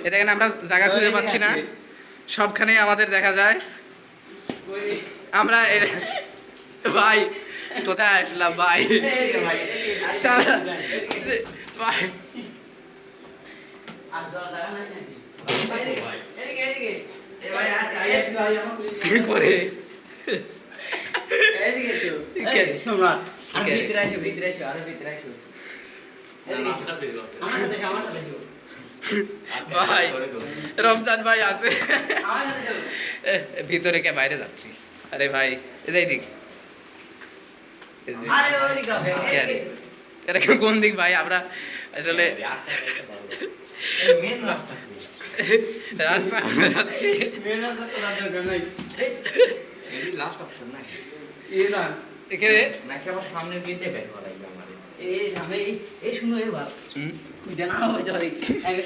এ দেখেন আমরা জায়গা খুঁজে পাচ্ছি না, সবখানেই আমাদের দেখা যায়। আমরা ভাই কোথায় আসলাম ভাই, ভাই কি করে ভাই রমজান ভাই আছে ভিতরে কে বাইরে যাচ্ছি। আরে ভাই এদিক দিক, এটা কোন দিক ভাই? আমরা আসলে রাস্তা আমরা যাচ্ছি। এখানে সামনের গেটে বের করা লাগবে আমার। এই শুনো এবার জানা হবে যাবে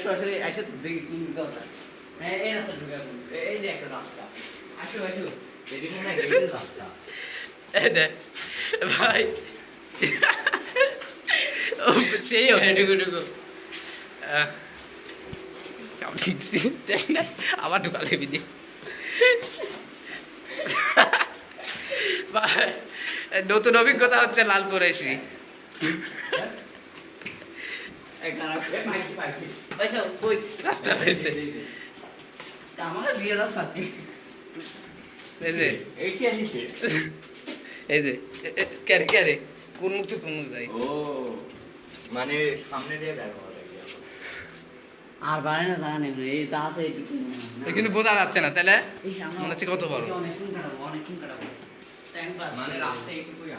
সরাসরি একসাথে দেখি কোন কথা। হ্যাঁ এই রাস্তা ঢুকে আসুন, এই যে একটা রাস্তা, আসো আসো, এটি মনে হয় গেটের রাস্তা। ভাই সেই ঢুকো ঢুকো। আবার ঢুকালে বিধি নতুন অভিজ্ঞতা হচ্ছে লালপুর এসি। রাস্তা পেয়েছে আমাকে নিয়ে যাও সাথে। এই যে এই যে ক্যারে ক্যারে কোন মুখ কোন মুখ যাই। ও মানে সামনে দিয়ে বের করা লাগবে। আর বাড়ে না জানা নেই, এই যা আছে এইটুকু কিন্তু বোঝা যাচ্ছে না, তাহলে এই আমরা মনে হচ্ছে কত বড়। অনেকক্ষণ কাটাবো, অনেকক্ষণ কাটাবো টাইম পাস মানে রাস্তা এইটুকুই